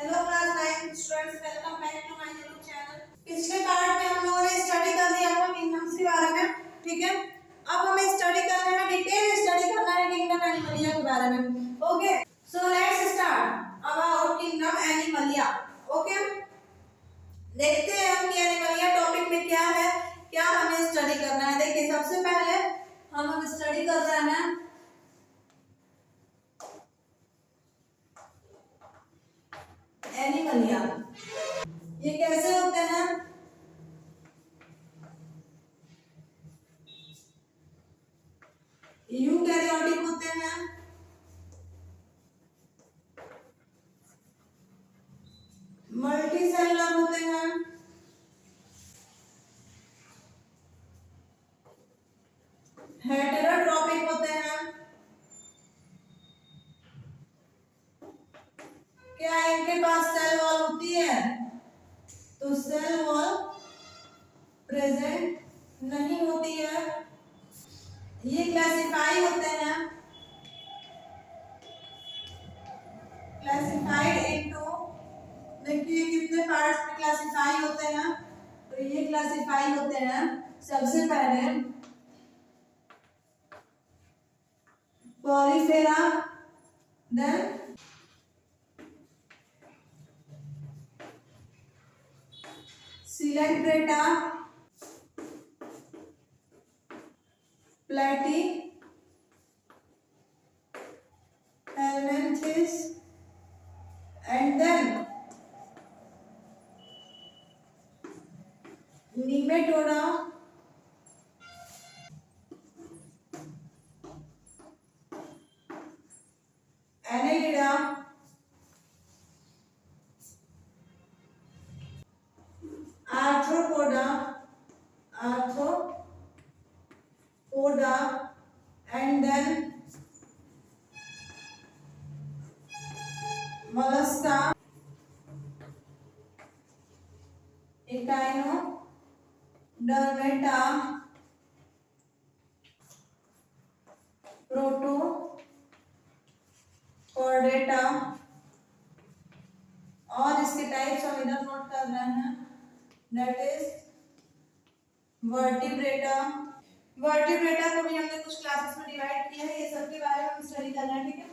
Hello class 9 students, welcome back to my YouTube channel. पिछले part में हम लोगों ने स्टडी कर लिया था किंगडम्स के बारे में, ठीक है। अब हमें स्टडी करना है, डिटेल स्टडी करना है किंगडम एनिमलिया के बारे में। Okay, so let's start about kingdom Animalia. Okay, देखते हैं हम कि एनिमलिया टॉपिक में क्या है, क्या हमें स्टडी करना है। देखिए, सबसे पहले हम स्टडी कर रहे हैं एनिमलिया। ये कैसे होते हैं? यूकैरियोटिक होते हैं, मल्टीसेलुलर होते हैं, हेटेरोट्रॉपिक होते हैं। क्या इनके पास सेल वॉल होती है? तो सेल वॉल प्रेजेंट नहीं होती है। ये क्लासिफाई होते हैं, क्लासिफाइड इनटू, देखिए कितने पार्ट्स में क्लासिफाई होते हैं। तो ये क्लासिफाई होते हैं सबसे पहले पॉलीफेरा, देन सिलेंट्रेटा, प्लेटी, helminthes, and then nematoda, annelida, arthropoda, and then mollusca, echinodermata, protochordata, और इसके टाइप्स हम इधर नोट कर रहे हैं, दैट इज वर्टिब्रेटा। वर्टिब्रेटा को भी हमने कुछ क्लासेस में डिवाइड किया है, ये सब के बारे में हम स्टडी करना है, ठीक है।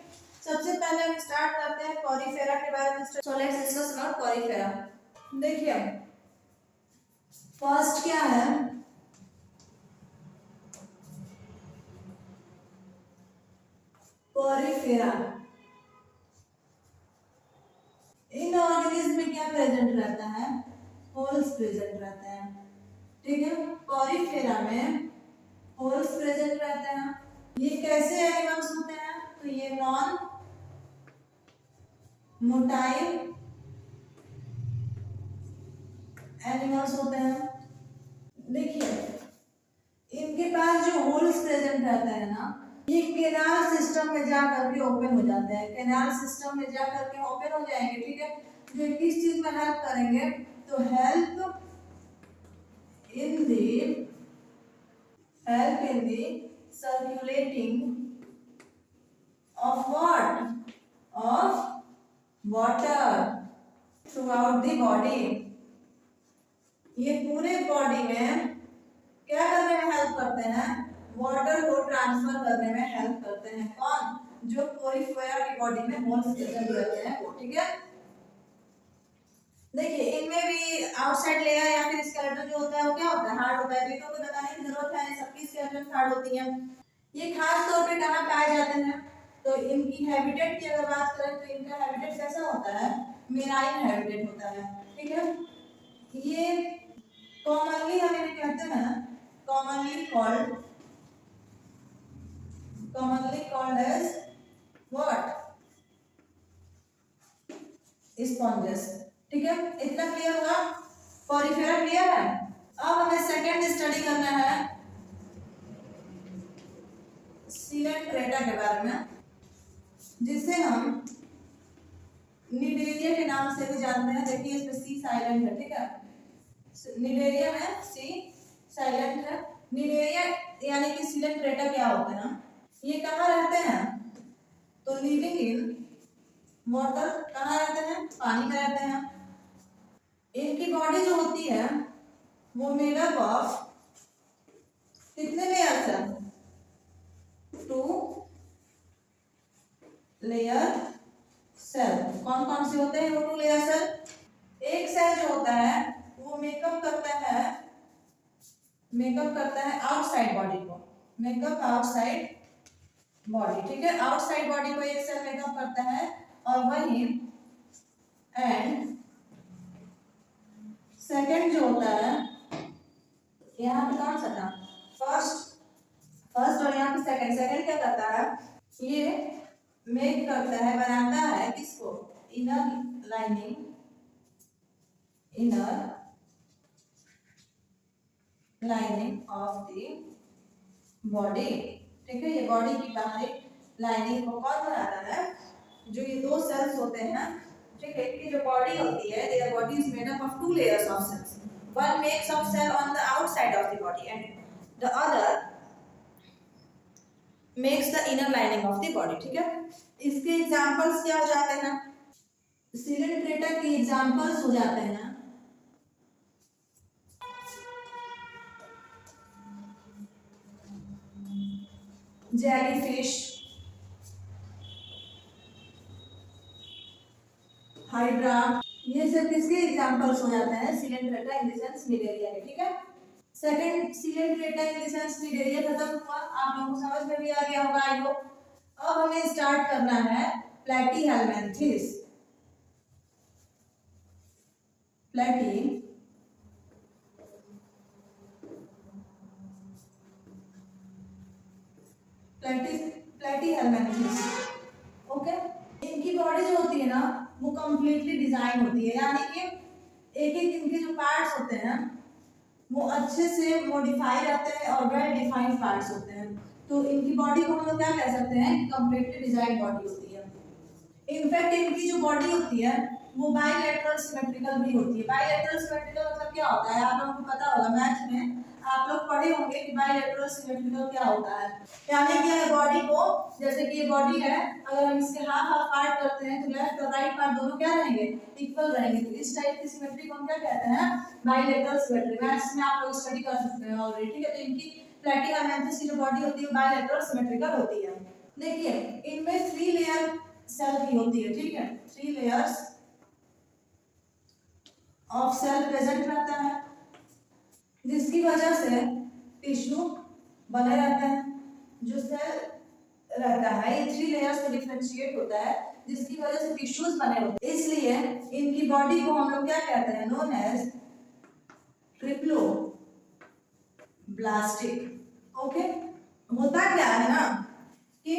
सबसे पहले हम स्टार्ट करते हैं पॉलीफेरा के बारे में। So let's discuss about Porifera. देखिए, फर्स्ट क्या है, पॉलीफेरा। इन ऑर्गेनिज्म में क्या प्रेजेंट रहता है? होल्स प्रेजेंट रहते हैं, ठीक है। पॉलीफेरा में होल्स प्रेजेंट रहते हैं। ये कैसे एनिमल्स होते हैं? तो ये नॉन मोटाइल एनिमल्स होते हैं। देखिए, इनके पास जो होल्स प्रेजेंट रहता है ना, ये केनाल सिस्टम में जा करके ओपन हो जाते हैं। केनाल सिस्टम में जा करके ओपन हो जाएंगे, ठीक है। जो किस चीज में हेल्प करेंगे? तो help in the circulating of what? Of water through out the body. ये पूरे बॉडी में क्या करने में हेल्प करते हैं? वाटर को ट्रांसफर करने में हेल्प करते हैं। कौन? जो पॉलीफेरा की बॉडी में होल्स प्रेजेंट रहते हैं वो, ठीक है। देखिए, इनमें भी आउटसाइड लेयर या फिर स्केलेटन जो होता है वो क्या होता है? हार्ड होता है। ये तो कोई बताने की जरूरत है नहीं, सबकी स्केलेटन हार्ड होती है। ये खास तौर पे कहाँ पाए जाते हैं? तो इनकी हैबिटेट की अगर बात करें तो इनका हैबिटेट कैसा होता है? मेराइन हैबिटेट होता है, ठीक है। ये कॉमनली हम इन्हें कहते हैं commonly called as what? Sponges, ठीक है। इतना क्लियर हुआ? पॉलीफेरा क्लियर है। अब हमें सेकंड स्टडी करना है सिलेंट्रेटा के बारे में, जिसे हम निडेरिया के नाम से भी जानते हैं। देखिए, इसमें सी साइलेंट है, ठीक है। निडेरिया में सी साइलेंट है। निडेरिया यानी कि सिलेंट्रेटा क्या होते हैं? ये कहाँ रहते हैं? तो लिविंग इन वाटर कहाँ रहते हैं, पानी में रहते हैं। इनकी बॉडी जो होती है वो मेडअप ऑफ कितने लेयर्स है, 2 लेयर सेल। कौन कौन से होते हैं वो 2 लेयर सेल। एक सेल जो होता है वो मेकअप करता है आउटसाइड बॉडी को, मेकअप आउटसाइड बॉडी, ठीक है। आउटसाइड बॉडी को एक सेल मेकअप करता है और वही एंड सेकंड जो होता है, यहाँ पे कौन सा था, फर्स्ट और यहाँ पे सेकंड क्या करता है, ये मेक करता है, बनाता है किसको, inner lining of the body, ठीक है। ये बॉडी की बाहरी लाइनिंग को कौन बनाता है, जो ये 2 सेल्स होते हैं, ठीक है। इनकी जो बॉडी होती है, their body is made up of 2 layers of cells. One makes up cell on the outside of the body and the other makes the inner lining of the body, ठीक है। इसके एग्जांपल्स क्या हो जाते हैं, सिलिंड्रेटा के एग्जांपल्स हो जाते हैं जेलीफिश, हाइड्रा, ये सब किसके एग्जांपल्स हो जाते हैं, सिलिंड्रेटा इंडिसेंस मिलेरिया के, ठीक है। सेकंड सिलिंड्रेटा इंडिसेंस मिलेरिया खत्म हुआ, आप लोगों को समझ में भी आ गया होगा आई होप। अब हमें स्टार्ट करना है प्लैटीहेल्मिन्थेस। Platyhelminthes, okay. इनकी बॉडी जो होती है ना वो कंप्लीटली डिजाइन होती है, यानी कि एक एक इनके जो पार्ट्स होते हैं वो अच्छे से मॉडिफाई रहते हैं और वेल डिफाइंड पार्ट्स होते हैं। तो इनकी बॉडी को हम लोग क्या कह सकते हैं, कंप्लीटली डिजाइन बॉडी होती है। इनफैक्ट इनकी जो बॉडी होती है वो बाइलेटरल सिमेट्रिकल भी होती है। बाइलेटरल सिमेट्रिकल मतलब क्या होता है, आप लोगों को पता होगा, मैथ में आप लोग पढ़े होंगे कि बाइलेटरल सिमेट्रिकल क्या होता है। यानी कि बॉडी को, जैसे कि ये बॉडी है, अगर हम इसके हाफ पार्ट करते हैं तो लेफ्ट और राइट पार्ट दोनों क्या रहेंगे, इक्वल रहेंगे। तो इस टाइप की सिमेट्री को हम क्या कहते हैं, बाइलेटरल सिमेट्री। मैथ्स में आप लोग स्टडी कर सकते हैं ऑलरेडी, ठीक है। तो इनकी प्लैटीहेल्मिन्थेस की जो बॉडी होती है बाइलेटरल सिमेट्रिकल होती है। देखिए इनमें 3 लेयर सेल भी होती है, ठीक है। 3 लेयर्स ऑफ सेल प्रेजेंट रहता है, जिसकी वजह से टिश्यू बने रहते हैं। जो सेल रहता है ये 3 लेयर्स में डिफरेंशिएट होता है, जिसकी वजह से टिश्यूज बने होते हैं। इसलिए इनकी बॉडी को हम लोग क्या कहते हैं, नोन एज ट्रिप्लो ब्लास्टिक, ओके। होता क्या है ना कि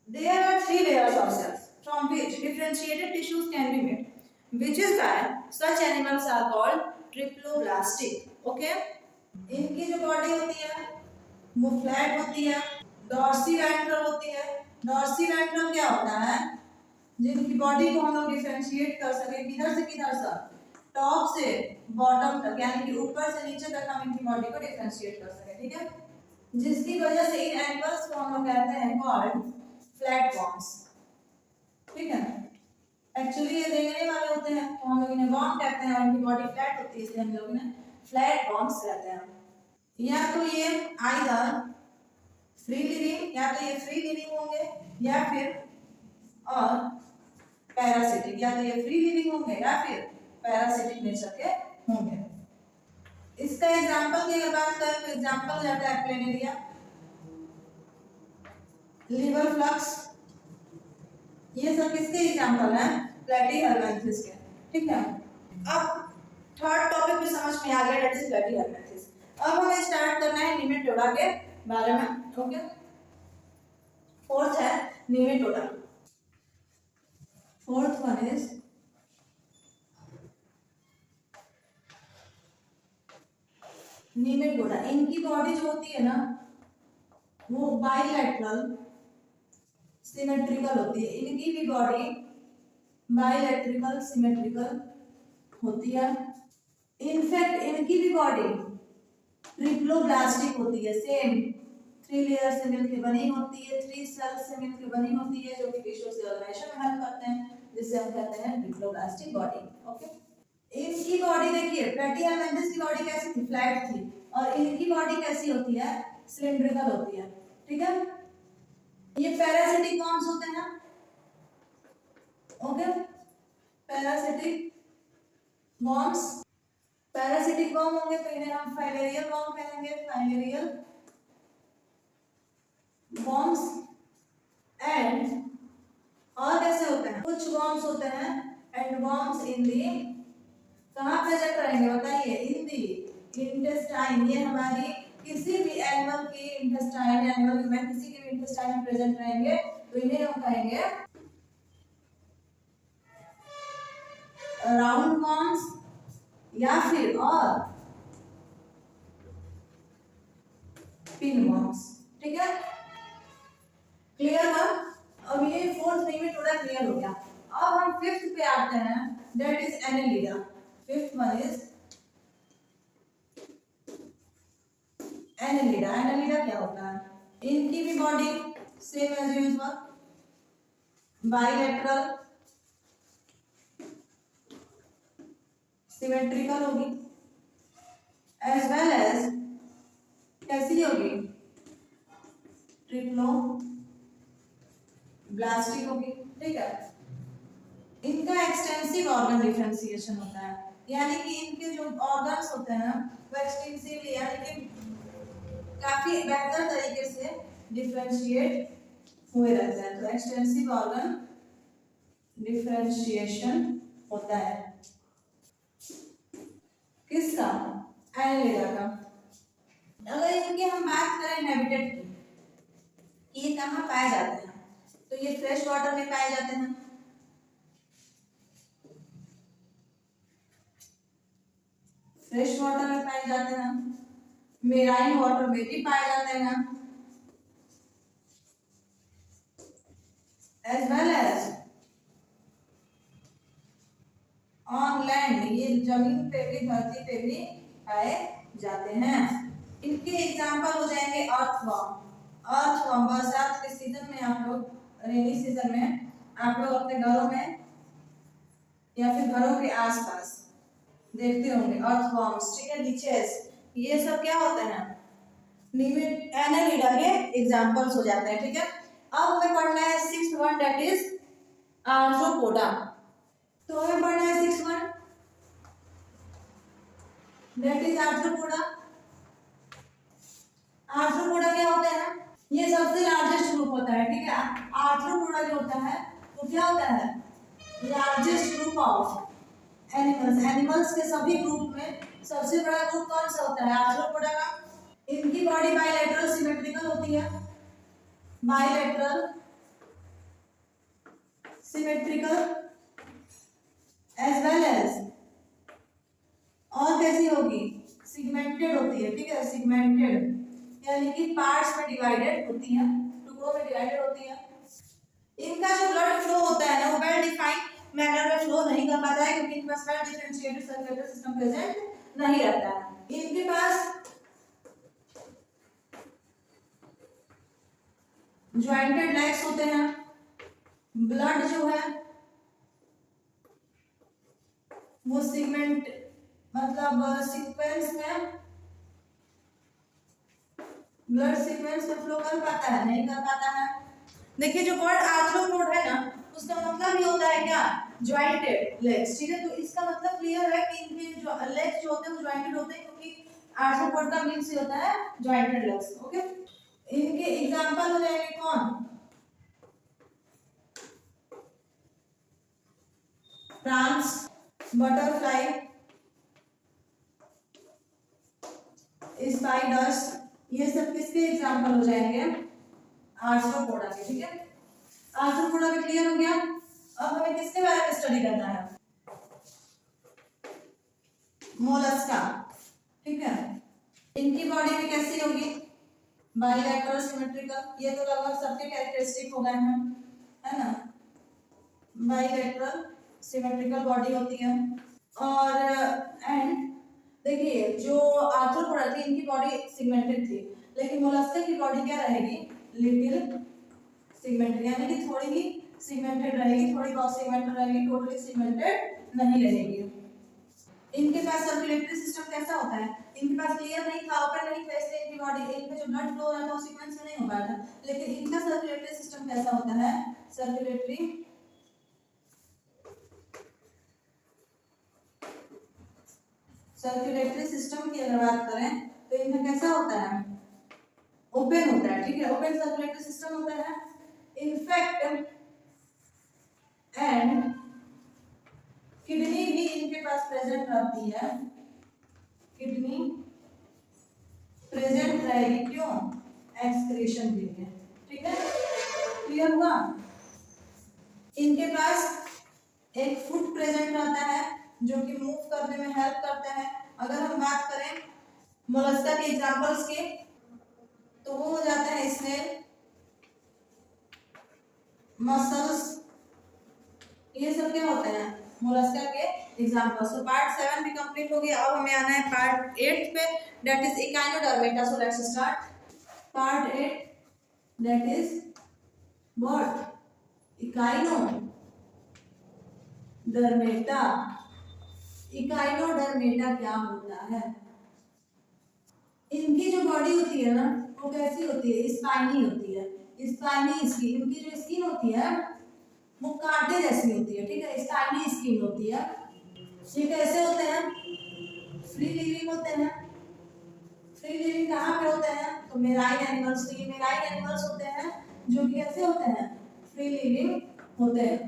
there are 3 layers of cells from which differentiated tissues can be made, which is why such animals are called triploblastic, okay। इनकी जो बॉडी होती है वो फ्लैट होती है, डॉर्सीवेंट्रल होती है। डॉर्सीवेंट्रल क्या होता है, जिनकी बॉडी को हम लोग डिफरेंशिएट कर सके किधर से किधर से, टॉप से बॉटम तक, यानी कि ऊपर से नीचे तक हम इनकी बॉडी को डिफरेंशिएट कर सके, ठीक है। जिसकी वजह से इन एनिमल्स को हम लोग कहते हैं कॉल्ड फ्लैटवर्म्स, ठीक है। एक्चुअली ये रेंगने वाले होते हैं तो हम लोग इन्हें वर्म कहते हैं, और इनकी बॉडी फ्लैट होती है इसलिए हम लोग इन्हें फ्लैटवर्म्स कहते हैं। या तो ये आइदर फ्री लिविंग, या तो ये फ्री लिविंग होंगे, या फिर और पैरासिटिक, या तो ये फ्री लिविंग होंगे या फिर पैरासिटिक नेचर के होंगे। इसका एग्जांपल की अगर बात करें तो एग्जांपल हो जाता है प्लेनेरिया, लिवर फ्लक्स, ये सब किसके एग्जांपल हैं, प्लैटीहेल्मिन्थेस के, ठीक है। अब थर्ड टॉपिक भी समझ में आ गया, दैट इज प्लैटीहेल्मिन्थेस। अब हमें स्टार्ट करना है निमेटोडा के बारे में, ओके। फोर्थ है Nematoda. Fourth one is Nematoda. इनकी बॉडी जो होती है ना वो बाइलेटरल सिमेट्रिकल होती है। इनकी भी बॉडी बाइलेटरल सिमेट्रिकल होती है। इनफैक्ट इनकी भी बॉडी ट्रिप्लोब्लास्टिक होती है, सेम 3 लेयर से मिलकर बनी होती है, 3 सेल से मिलकर बनी होती है, जो कि टिश्यू से ऑर्गेनाइजेशन में हेल्प करते हैं, जिसे हम कहते हैं डिप्लोब्लास्टिक बॉडी। ओके, इनकी बॉडी देखिए, प्लैटिहेलमिन्थस की बॉडी कैसी थी, फ्लैट थी, और इनकी बॉडी कैसी होती है, सिलिंड्रिकल होती है। ठीक है, ये पैरासिटिक वॉर्म्स होते हैं। Okay, parasitic worms, parasitic worm होंगे तो इन्हें हम फाइलेरियल वॉर्म कहेंगे, फाइलेरियल वॉर्म्स। एंड और कैसे होते हैं, कुछ वॉर्म्स होते हैं एंड वॉर्म्स इन दी, कहाँ प्रेजेंट रहेंगे बताइए, इन दी इंटेस्टाइन। ये हमारी किसी भी एनिमल की इंटेस्टाइन, एनिमल ह्यूमन किसी के भी इंटेस्टाइन में प्रेजेंट रहेंगे, तो इन्हें हम कहेंगे राउंड वॉर्म्स या फिर और पिन वॉर्म्स। ठीक है, क्लियर हुआ। अब ये फोर्थ नहीं में थोड़ा क्लियर हो गया। अब हम फिफ्थ पे आते हैं, that is Annelida. Fifth one is Annelida. Annelida क्या होता है, इनकी भी body same as usual, bilateral symmetrical होगी, एज वेल एज कैसी होगी, ट्रिप्लो ब्लास्टिक होगी। ठीक है, इनका एक्सटेंसिव ऑर्गन डिफरेंशिएशन होता है, यानी कि इनके जो ऑर्गन्स होते हैं वो एक्सटेंसिवली, यानी कि काफी बेहतर तरीके से डिफरेंशिएट हुए रहते हैं। तो एक्सटेंसिव ऑर्गन डिफरेंशिएशन होता है किसका, एनेलिडा का। अगर इनकी हम बात करें हैबिटेट की, ये कहाँ पाए जाते हैं, तो ये फ्रेश वाटर में पाए जाते हैं। फ्रेश वाटर में पाए जाते हैं, मेराइन वाटर में भी पाए जाते हैं, as well as on land, ये जमीन पे भी, धरती पे भी पाए जाते हैं। इनके एग्जाम्पल हो जाएंगे अर्थवर्म। अर्थवर्म बरसात के सीजन में आप लोग, रेनी सीजन में आप लोग अपने घरों में या फिर घरों के आसपास देखते होंगे अर्थवर्म्स। ठीक है, लीचेस, ये सब क्या होते हैं, एनेलिडा के एग्जांपल्स हो जाते हैं। ठीक है, अब हमें पढ़ना है sixth one, that is arthropoda. तो हमें पढ़ना है sixth one, that is arthropoda. Arthropoda क्या होता है, ये सबसे लार्जेस्ट ग्रुप होता है। ठीक है, आर्थ्रोपोडा जो होता है वो क्या होता है, largest group of animals. Animals के सभी ग्रुप में सबसे बड़ा ग्रुप कौन सा होता है, आर्थ्रोपोडा का। इनकी बॉडी बाइलेटरल सिमेट्रिकल होती है, bilateral symmetrical, as well as और कैसी होगी, सिगमेंटेड होती है। ठीक है, सिगमेंटेड यानी कि पार्ट्स में डिवाइडेड होती है, टुकड़ों में डिवाइडेड होती है। इनका जो ब्लड फ्लो होता है ना, वो वेल डिफाइंड मैनर में फ्लो नहीं कर पाता है, क्योंकि इनके पास well differentiated circulatory system present नहीं रहता है। इनके पास ज्वाइंटेड लेग्स होते हैं, ब्लड जो है वो सीक्वेंस में, ब्लड सीक्वेंस में फ्लो कर पाता है, नहीं कर पाता है। देखिए, जो वर्ड आर्थ्रोपोड है ना, उसका मतलब ये होता है क्या, ज्वाइंटेड लेग्स। ठीक है, तो इसका मतलब क्लियर है कि इनके जो लेग्स जो होते हैं वो ज्वाइंटेड होते हैं, क्योंकि आर्थ्रोपोड का मीन्स ये होता है ज्वाइंटेड लेग्स। ओके, इनके एग्जांपल हो जाएंगे कौन, फ्रांस, बटरफ्लाई, स्पाइडर्स, ये सब किसके एग्जांपल हो जाएंगे, आर्थ्रोपोडा के। ठीक है, आर्थ्रोपोडा भी क्लियर हो गया। अब हमें किसके बारे में स्टडी करना है, मोलस्का। ठीक है, इनकी बॉडी में कैसी होगी, बाइलेटरल सिमेट्रिकल। ये तो लगभग सबके कैरेक्टरिस्टिक हो गए हैं, है ना, बाइलेटरल सिमेट्रिकल बॉडी होती है। और एंड देखिए, जो आर्थ्रोपोडा थी इनकी बॉडी सिगमेंटेड थी, लेकिन मोलस्का की बॉडी क्या रहेगी, लिटिल सेगमेंटेड, यानी कि थोड़ी ही सेगमेंटेड रहेगी, थोड़ी बहुत सेगमेंटेड रहेगी, टोटली सेगमेंटेड नहीं रहेगी। इनके पास सर्कुलेटरी सिस्टम कैसा होता है, इनके पास क्लियर नहीं था, ओपन नहीं था, इसलिए इनकी बॉडी, इनका जो ब्लड फ्लो हो रहा था वो सीक्वेंस में नहीं हो पाया था। लेकिन इनका सर्कुलेटरी सिस्टम कैसा होता है, सर्कुलेटरी सिस्टम की अगर बात करें तो इनका कैसा होता है, ओपन होता है, ठीक है, ओपन सर्कुलेटरी सिस्टम होता है। इनफैक्ट एंड किडनी भी इनके पास प्रेजेंट रहती है, किडनी प्रेजेंट रहेगी, क्यों, एक्सक्रीशन के लिए, ठीक है, क्लियर हुआ। इनके पास एक फुट प्रेजेंट रहता है जो कि मूव करने में हेल्प करता है। अगर हम बात करें मोलस्का के एग्जांपल्स के तो वो हो जाता है स्नेल, मसल्स, ये सब क्या होते हैं मोलस्का के एग्जांपल्स। तो पार्ट 7 भी कंप्लीट हो गया। अब हमें आना है पार्ट 8 पे, that is Echinodermata. So let's start part 8, that is what, Echinodermata. Echinodermata क्या होता है, इनकी जो बॉडी होती है ना वो कैसी होती है, स्पाइनी होती है, स्पाइनी स्किन, इनकी जो स्किन होती है वो कांटे जैसी होती है, ठीक है, स्पाइनी स्किन होती है। ये कैसे होते हैं, फ्री लिविंग होते हैं। फ्री लिविंग कहाँ पे होते हैं, तो मेराइन एनिमल्स, तो ये मेराइन एनिमल्स होते हैं जो कि कैसे होते हैं, फ्री लिविंग होते हैं।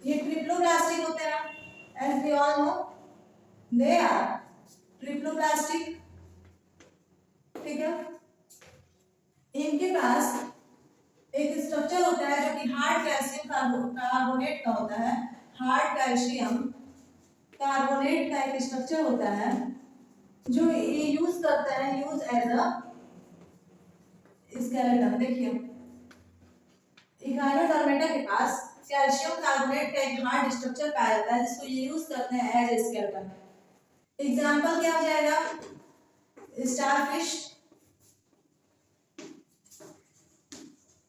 ये ट्रिप्लोब्लास्टिक होते हैं, as we all know they are triploblastic, ठीक है। इनके पास एक स्ट्रक्चर होता है जो कि हार्ड कैल्शियम कार्बोनेट का होता है, हार्ड कैल्शियम कार्बोनेट का एक स्ट्रक्चर होता है जो ये यूज करते हैं, यूज एज अ स्केलेटन। देखिए इकाइनोडर्मेटा के पास कैल्शियम कार्बोनेट का एक हार्ड स्ट्रक्चर पाया जाता है जिसको ये यूज करते हैं एज ए स्केलेटन। एग्जांपल क्या हो जाएगा, स्टारफिश,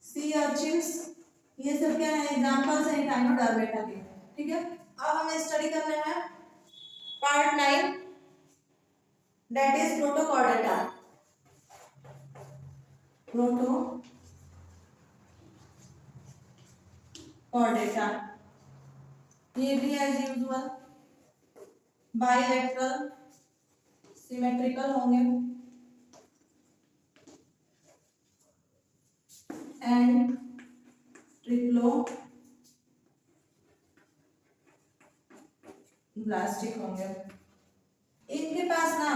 सी अर्चिन्स, ये सब क्या है, एग्जांपल्स हैं इकाइनोडर्मेटा के, ठीक है। अब हमें स्टडी करना है part 9, that is Protochordata. Protochordata ये भी एज यूजुअल बाइलेटरल सिमेट्रिकल होंगे एंड ट्रिप्लोब्लास्टिक होंगे। इनके पास ना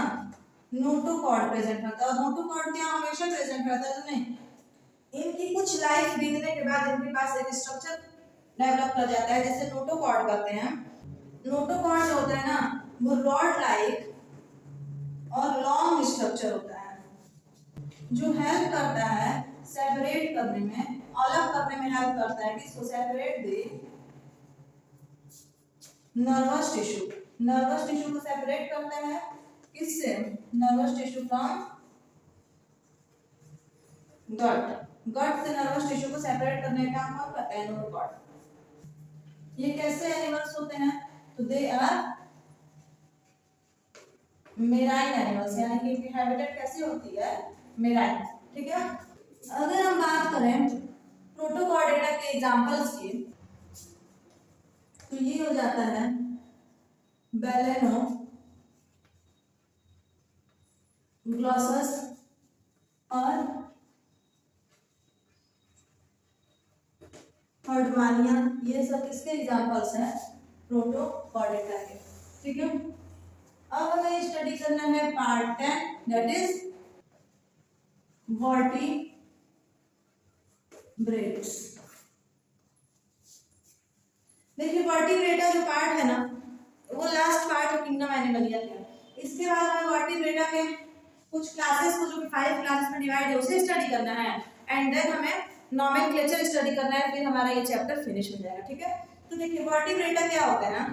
नोटोकॉर्ड प्रेजेंट रहता है, और नोटोकॉर्ड क्या हमेशा प्रेजेंट रहता है तो नहीं, इनकी कुछ लाइफ बीतने के बाद इनके पास एक स्ट्रक्चर डेवलप कर जाता है जिसे नोटोकॉर्ड कहते हैं। नोटोकॉर्ड जो होता है ना वो रॉड लाइक और लॉन्ग स्ट्रक्चर होता है जो हेल्प करता है सेपरेट करने में, अलग करने में हेल्प करता है, किसको, separate the nervous tissue. Nervous tissue को सेपरेट करता है किससे, नर्वस टिश्यू फ्रॉम गट, गट से नर्वस टिश्यू को सेपरेट करने का काम कौन करता है, नोटोकॉर्ड। ये कैसे एनिमल्स होते हैं, तो दे आर मेराइन एनिमल्स, यानी कि इनकी हैबिटेट कैसी होती है, मेराइन, ठीक है। अगर हम बात करें प्रोटोकॉर्डेटा के एग्जांपल्स की तो ये हो जाता है बेलेनो ग्लॉसस और हर्डमानिया, ये सब किसके एग्जांपल्स हैं, प्रोटोकॉर्डेटा के, ठीक है। अब हमें स्टडी करना है पार्ट 10, दैट इज वर्टिब्रेट्स। देखिए वर्टिब्रेटा जो पार्ट है ना वो लास्ट पार्ट है किंगडम एनिमलिया का। इसके बाद हमें वर्टिब्रेटा के कुछ क्लासेस को जो कि 5 क्लासेस में डिवाइड है उसे स्टडी करना है, एंड देन हमें नोमेनक्लेचर स्टडी करना है, फिर हमारा ये चैप्टर फिनिश हो जाएगा, ठीक है। तो देखिए वर्टिब्रेटा क्या होता है ना,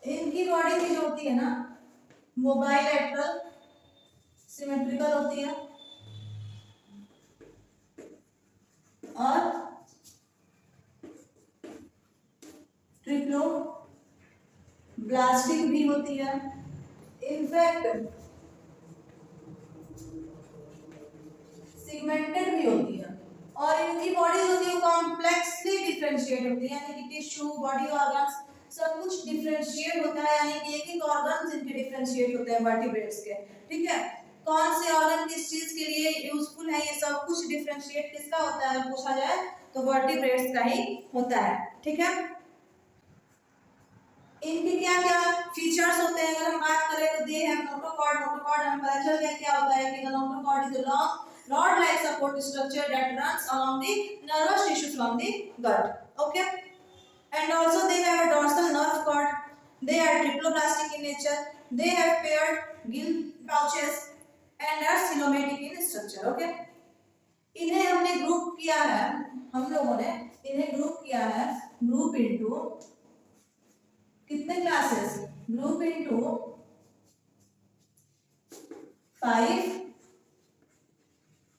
इनकी बॉडी की जो होती है ना वो बाइलेटरल सिमेट्रिकल होती है और ट्रिप्लोब्लास्टिक भी होती है। इनफैक्ट सिगमेंटेड भी होती है। और इनकी बॉडीज होती है वो कॉम्प्लेक्सली डिफरेंशिएट होती है, यानी कि टिश्यू, बॉडी ऑर्गन्स सब कुछ डिफरेंशिएट होता है, यानी कि एक एक ऑर्गन्स इनके डिफरेंशिएट होते हैं वर्टिब्रेट्स के। ठीक है, कौन से ऑर्गन किस चीज के लिए यूजफुल है, ये सब कुछ डिफरेंशिएट किसका होता है पूछा जाए तो वर्टिब्रेट्स का ही होता है। ठीक है, इनके क्या क्या फीचर्स होते हैं अगर हम बात करें तो दे हैव नोटोकॉर्ड। नोटोकॉर्ड हमें पता चल गया क्या होता है कि notochord is a long rod like support structure that runs along the nervous tissue from the gut. Okay, and also they have a dorsal nerve cord. They are triploblastic in nature. They have paired gill pouches and are coelomatic in structure. Okay, इन्हें हमने group किया है, हम लोगों ने इन्हें group किया है, ग्रुप इनटू कितने क्लासेस, ग्रुप इनटू 5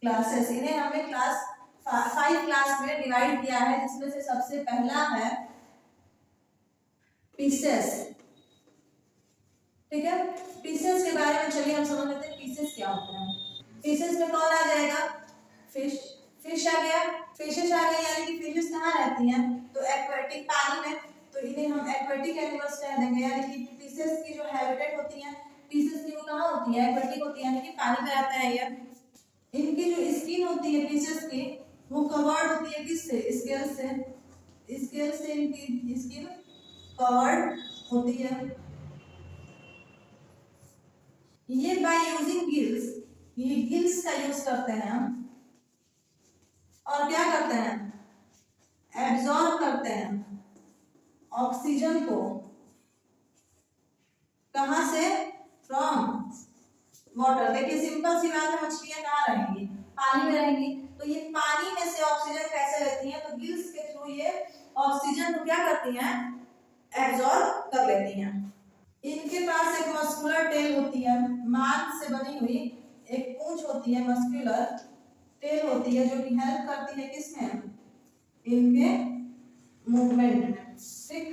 क्लासेस। इन्हें हमने क्लास 5 क्लास में डिवाइड किया है, जिसमें से सबसे पहला है पीसेस। ठीक है, पीसेस के बारे में चलिए हम समझ लेते हैं पीसेस क्या होते हैं। पीसेस में कौन आ जाएगा, फिश, फिश आ गया, फिशेस आ गई, यानी कि फिशेस कहाँ रहती हैं तो एक्वेटिक, पानी में, तो इन्हें हम एक्वेटिक एनिमल्स कह देंगे, यानी कि पीसेस की जो हैबिटेट होती है, पीसेस की वो कहाँ होती है, एक्वेटिक होती है, यानी कि पानी में रहते हैं ये। इनकी जो स्किन होती है पीसेस की वो कवर्ड होती है किससे, स्केल से, स्केल से इनकी स्किन कवर्ड होती है। ये बाय यूजिंग गिल्स, ये गिल्स का यूज करते हैं हम, और क्या करते हैं, एब्जॉर्ब करते हैं ऑक्सीजन को, कहां से, फ्रॉम वाटर। देखिए सिंपल सी बात है, मछलियां कहाँ रहेंगी, पानी में रहेंगी, तो ये पानी में से ऑक्सीजन कैसे लेती हैं, तो गिल्स के थ्रू ये ऑक्सीजन को क्या करती हैं, एब्जॉर्ब कर लेती हैं। इनके पास एक मस्कुलर टेल होती है, मांस से बनी हुई एक पूंछ होती है, मस्कुलर टेल होती है, जो कि हेल्प करती है किसमें, इनके मूवमेंट में। ठीक,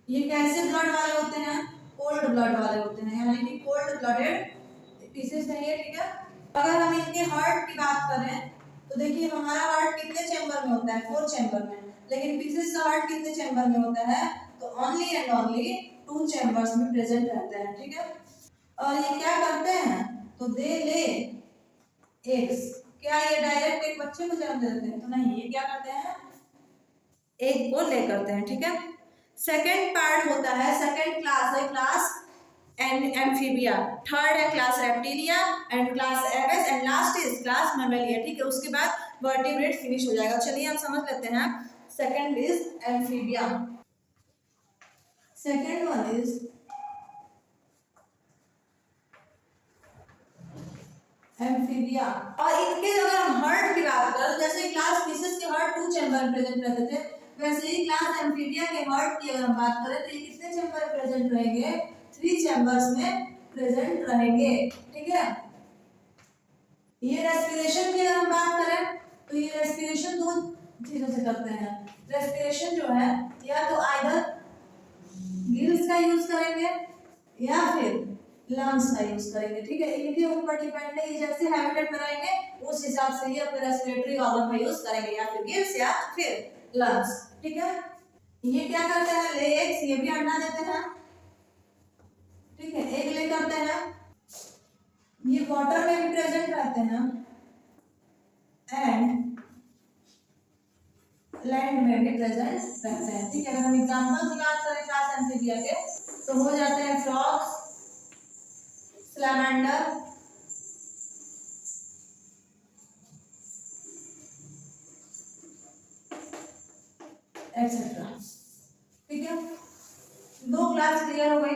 ये कैसे ब्लड वाले होते हैं, कोल्ड ब्लड वाले होते हैं, यानी कि कोल्ड ब्लडेड पीसेस है ये। ठीक है, अगर हम इनके हार्ट की बात करें तो देखिए हमारा हार्ट कितने चैम्बर में होता है, 4 चैम्बर में, लेकिन पीसेस का हार्ट कितने चैम्बर में होता है तो ओनली एंड ओनली 2 चैम्बर्स में प्रेजेंट रहते हैं। ठीक है, और ये क्या करते हैं तो दे ले एग्स। क्या ये डायरेक्ट एक बच्चे को जन्म दे देते हैं तो नहीं, ये क्या करते हैं, एग को ले करते हैं। ठीक है, सेकेंड पार्ट होता है, सेकेंड क्लास है क्लास एंड एम्फीबिया, थर्ड है class reptilia and class aves, and last is class mammalia. ठीक है, उसके बाद वर्टिब्रेट फिनिश हो जाएगा। चलिए हम समझ लेते हैं, second is amphibia, second one is amphibia. और इनके अगर हम हार्ट की बात करें, जैसे क्लास फिशेस के हार्ट 2 चैम्बर में प्रेजेंट रहते थे, वैसे ही क्लास एम्फीबिया के हार्ट की अगर हम बात करें तो ये कितने चैम्बर में प्रेजेंट रहेंगे, 3 चैम्बर्स में प्रेजेंट रहेंगे। ठीक है, ये रेस्पिरेशन की अगर हम बात करें तो ये रेस्पिरेशन 2 चीजों से करते हैं। रेस्पिरेशन जो है या तो आइदर गिल्स का यूज करेंगे या फिर लंग्स का यूज करेंगे। ठीक है, इनके ऊपर डिपेंड है, ये जैसे हैबिटेट में रहेंगे उस हिसाब से ये अपने रेस्पिरेटरी ऑर्गन का यूज करेंगे, या फिर गिल्स या फिर लंग्स। ठीक है, ये क्या करते हैं, ले एग्स, ये भी अंडा देते हैं। ठीक है, एग ले करते हैं, ये वाटर में भी प्रेजेंट रहते हैं एंड लैंड में भी प्रेजेंट रहते हैं। ठीक है, अगर हम एग्जांपल की बात करें क्लास एम्फीबिया के तो हो जाते हैं फ्रॉग्स, सैलमेंडर, एक्सेट्रा। ठीक है, 2 क्लास क्लियर हो गई।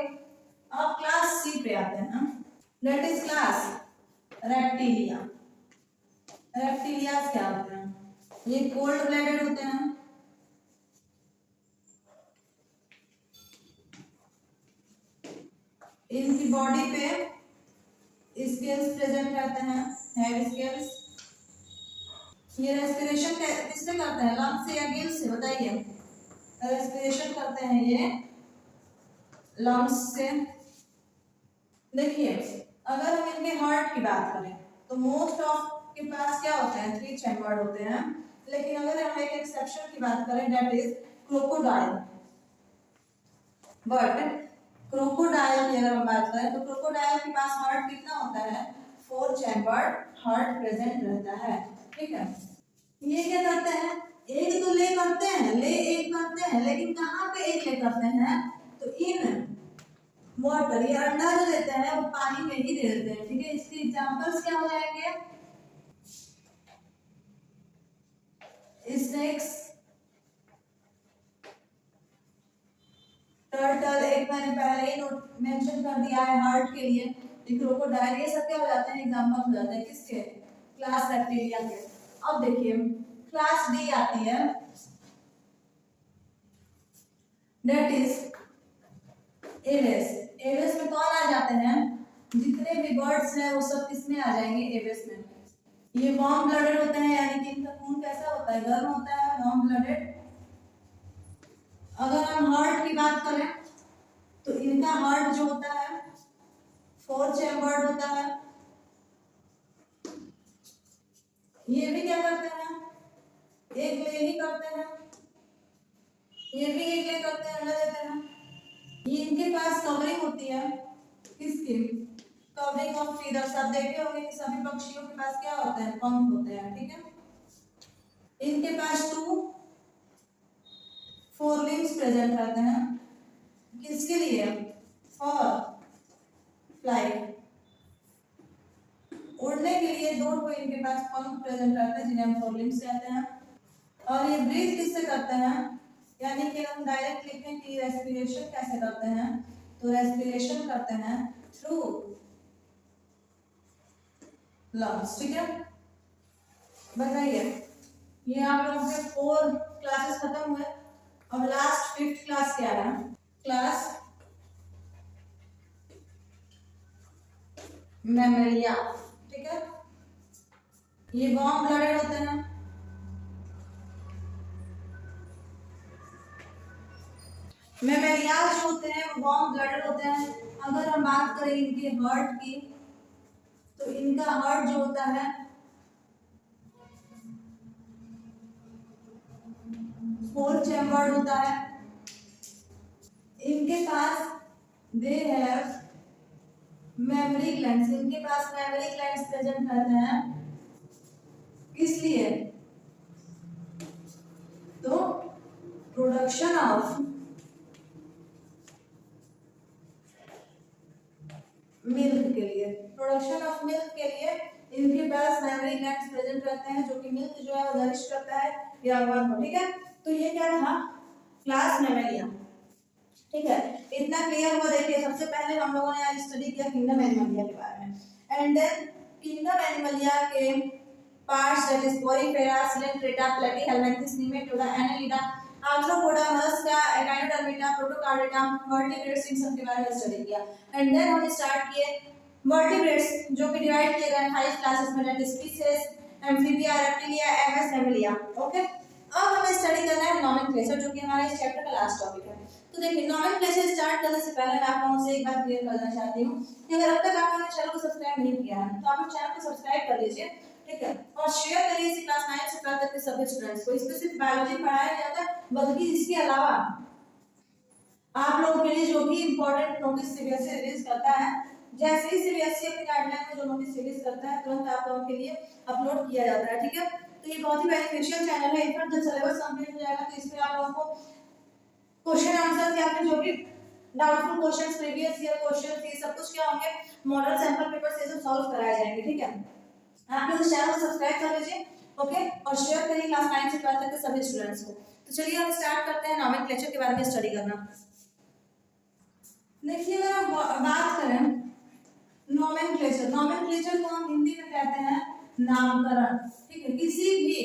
अब क्लास सी पे आते हैं हम, दैट इज क्लास रेप्टिलिया। रेप्टिलियास क्या होते हैं, ये कोल्ड ब्लडेड होते हैं, इनकी बॉडी पे स्केल्स प्रेजेंट करते हैं, हेड स्केल्स। ये रेस्पिरेशन किससे करते हैं, लंग्स से या गिल्स से, बताइए। रेस्पिरेशन करते हैं ये लंग्स से। देखिए अगर हम इनके हार्ट की बात करें तो मोस्ट ऑफ के पास क्या होता है, 3 चैम्बर होते हैं। लेकिन अगर हम एक एक्सेप्शन की बात करें that is crocodile. But crocodile की अगर हम बात करें तो क्रोकोडाइल के पास हार्ट कितना होता है, 4 चैम्बर हार्ट प्रेजेंट रहता है, ठीक है। ये क्या करते हैं, एक तो ले करते हैं, ले एक करते हैं, लेकिन कहाँ पे एक ले करते हैं, तो इन वाटर, ये अंडा जो देते हैं वो पानी में ही दे देते हैं, ठीक है। इसके एग्जांपल्स क्या हो जाएंगे, स्नेक्स, टर्टल, एक मैंने पहले ही मेंशन कर दिया है हार्ट के लिए, क्रोकोडाइल, ये सब क्या हो जाते हैं, एग्जांपल हो जाते हैं किसके, क्लास बैक्टीरिया के। अब देखिए क्लास डी आती है, दैट इज एवेस। एवेस में कौन आ जाते हैं, जितने भी बर्ड्स हैं वो सब किसमें आ जाएंगे, एवेस में। ये वार्म ब्लडेड होते हैं, यानी कि इनका खून कैसा होता है, गर्म होता है, वार्म ब्लडेड। अगर हम हार्ट की बात करें तो इनका हार्ट जो होता है 4 चैम्बर्ड होता है। ये भी क्या करते हैं, एक ले ही करते हैं, ये भी एक ले करते हैं, अंडा देते हैं। ये इनके पास कवरिंग होती है, किसकी, कवरिंग ऑफ फीदर्स। आप देखे होंगे कि सभी पक्षियों के पास क्या होता है, पंख होते हैं, ठीक है। इनके पास 2 फोरलिम्स प्रेजेंट रहते हैं, किसके लिए, फॉर फ्लाइट, उड़ने के लिए 2 इनके पास पंख प्रेजेंट रहते हैं जिन्हें हम फोरलिम्स कहते हैं। और ये ब्रीथ किससे करते हैं, यानी कि हम डायरेक्ट लिखें कि रेस्पिरेशन कैसे करते हैं, तो रेस्पिरेशन करते हैं थ्रू लंग्स, ठीक है। बताइए, ये आप लोगों के 4 क्लासेस खत्म हुए, अब लास्ट 5th क्लास क्या है, क्लास मैमेलिया, ठीक है। ये वार्म ब्लडेड होते हैं, मैमेलिया जो होते हैं वो वार्म ब्लडेड होते हैं। अगर हम बात करें इनके हार्ट की तो इनका हार्ट जो होता है 4 चैम्बर्ड होता है। इनके पास दे हैव मेमोरी ग्लैंड्स, इनके पास मेमोरी ग्लैंड्स प्रेजेंट रहते हैं, इसलिए तो प्रोडक्शन ऑफ मिल्क के लिए, प्रोडक्शन ऑफ मिल्क के लिए इनके पास मेमोरी ग्लैंड्स प्रेजेंट रहते हैं, जो कि मिल्क जो है वो नरिश करता है यंगवन को, ठीक है। तो ये क्या था, क्लास मैमेलिया, ठीक है। इतना क्लियर हुआ। देखिए सबसे पहले हम लोगों ने आज स्टडी किया किंगडम एनिमलिया के बारे में, एंड देन किंगडम एनिमलिया के parts that is porifera, coelenterata, platyhelminthes, nematoda, annelida, arthropoda, mollusca, echinodermata, protochordata, vertebrates, इन सब के बारे में स्टडी किया। एंड देन हम स्टार्ट किए वर्टिब्रेट्स, जो कि डिवाइड किए गए 5 क्लासेस में, that is pisces, amphibia, reptilia, aves, mammalia, okay. अब हमें स्टडी करना है नॉमेनक्लेचर, जो कि हमारे इस चैप्टर का लास्ट टॉपिक है। तो देखिए नॉमेनक्लेचर स्टार्ट करने से पहले मैं आप लोगों से एक बात क्लियर करना चाहती हूँ कि अगर अब तक आपने चैनल को सब्सक्राइब नहीं किया है तो आप चैनल को सब्सक्राइब कर लीजिए, ठीक है। और शेयर करिए इसे क्लास 9 से 12 तक के सभी स्टूडेंट्स को। इसमें सिर्फ बायोलॉजी पढ़ाया जाता है, बल्कि इसके अलावा आप लोगों के लिए जो भी इंपॉर्टेंट नोटिस सीबीएसई रिलीज करता है, जैसे ही सीबीएसई अपनी गाइडलाइन में जो नोटिस रिलीज करता है तुरंत आप लोगों के लिए अपलोड किया जाता है, ठीक है। तो ये बहुत ही बेनिफिशियल चैनल है। इनफैक्ट जब सिलेबस कंप्लीट हो जाएगा तो इसमें आप लोगों को क्वेश्चन आंसर या फिर जो भी doubtful questions, previous year questions, ये सब कुछ क्या होंगे, मॉडल सैंपल पेपर से सब सॉल्व कराए जाएंगे, ठीक है। आप लोग इस चैनल को सब्सक्राइब कर लीजिए, ओके, और शेयर करिए क्लास 9 से 12 तक के सभी स्टूडेंट्स को। तो चलिए हम स्टार्ट करते हैं नॉमेनक्लेचर के बारे में स्टडी करना। देखिए अगर हम बात करें नॉमेनक्लेचर, नॉमेनक्लेचर को हम हिंदी में कहते हैं नामकरण, ठीक है। किसी भी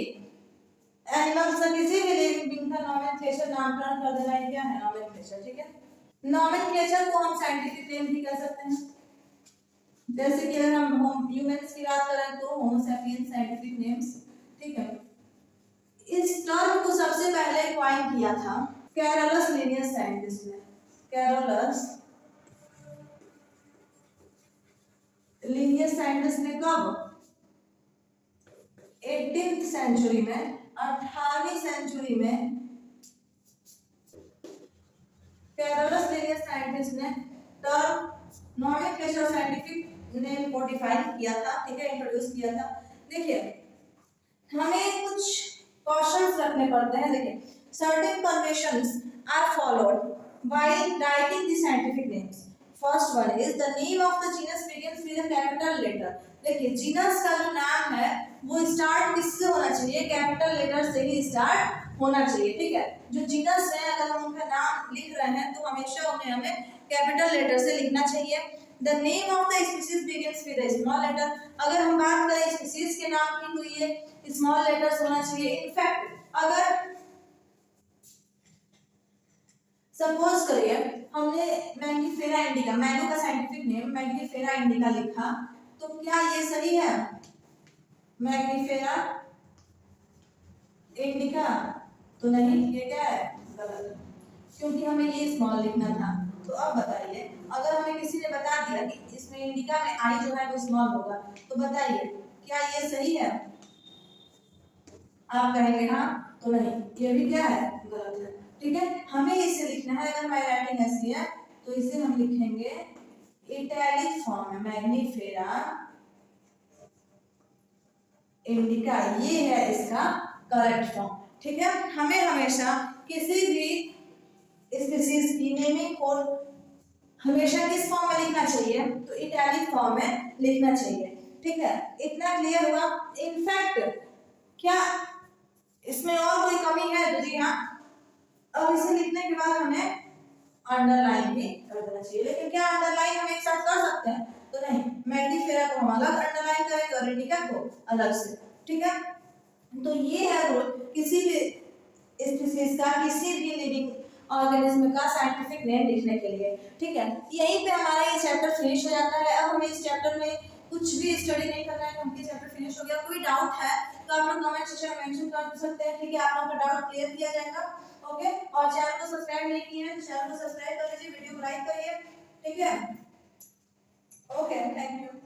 एनिमल से किसी भी लिविंग बीइंग का नॉमेनक्लेचर, नामकरण कर देना, ये क्या है, नॉमेनक्लेचर, ठीक है। नॉमेनक्लेचर को हम साइंटिफिक नेम भी कह सकते हैं, जैसे कि अगर हम ह्यूमंस की बात करें तो होमो सैपियंस साइंटिफिक नेम्स, ठीक है। इस टर्म को सबसे पहले क्वाइन किया था कैरोलस लिनियस साइंटिस्ट ने। कैरोलस लिनियस साइंटिस्ट ने कब? 18th सेंचुरी में, 18वीं सेंचुरी में कैरोलस लिनियस साइंटिस्ट ने term nomenclature scientific name Codify किया था, ठीक है, इंट्रोड्यूस किया था। देखिए हमें कुछ क्वेश्चंस रखने पड़ते हैं। देखिए certain conventions are followed while writing the scientific names. First one is the name of the genus begins with a capital letter. देखिए जीनस का जो नाम है वो स्टार्ट किससे होना चाहिए? कैपिटल लेटर से ही स्टार्ट होना चाहिए, ठीक है। जो जीनस है अगर हम उनका नाम लिख रहे हैं तो हमेशा उन्हें हमें कैपिटल लेटर से लिखना चाहिए। The name of the species begins with a small letter. अगर हम बात करें स्पीसीज के नाम की तो ये स्मॉल लेटर से होना चाहिए। इनफैक्ट अगर सपोज करिए हमने मैग्नीफेरा इंडिका, मैंगो का साइंटिफिक नेम मैग्नीफेरा इंडिका लिखा, तो क्या ये सही है? मैग्नीफेरा इंडिका तो नहीं, ये क्या है? गलत है, क्योंकि हमें ये स्मॉल लिखना था। तो अब बताइए अगर हमें किसी ने बता दिया कि इसमें इंडिका में आई जो है वो स्मॉल होगा, तो बताइए क्या ये सही है? आप कहेंगे हाँ, तो नहीं, ये भी क्या है? गलत है, ठीक है। हमें इसे लिखना है, अगर हमारी राइटिंग ऐसी है तो इसे हम लिखेंगे इटैलिक फॉर्म में, मैग्नीफेरा इंडिका, ये है इसका करेक्ट फॉर्म, ठीक है। हमें हमेशा किसी भी स्पीशीज की नेमिंग को हमेशा किस फॉर्म में लिखना चाहिए? तो इटैलिक फॉर्म में लिखना चाहिए, ठीक है। इतना क्लियर हुआ? इनफैक्ट क्या इसमें और कोई कमी है? तो जी हाँ, अब इसे लिखने के बाद हमें अंडरलाइन भी कर देना चाहिए। लेकिन क्या अंडरलाइन हम एक साथ कर सकते हैं? तो नहीं, मैग्नीफेरा को हम अलग अंडरलाइन करेंगे और इंडिका को अलग से, ठीक है। तो ये है रूल किसी भी स्पीशीज का, किसी भी लिविंग ऑर्गेनिज्म का साइंटिफिक नेम लिखने के लिए, ठीक है। यहीं पे हमारा ये चैप्टर फिनिश हो जाता है। अब हमें इस चैप्टर में कुछ भी स्टडी नहीं करना है, क्योंकि चैप्टर फिनिश हो गया। कोई डाउट है तो आप लोग कमेंट सेक्शन में मेंशन कर सकते हैं, ठीक है। आप लोगों का डाउट क्लियर किया जाएगा, ओके। और चैनल को सब्सक्राइब नहीं किए हैं तो चैनल को सब्सक्राइब कर लीजिए, वीडियो को लाइक करिए, ठीक है। Okay, thank you.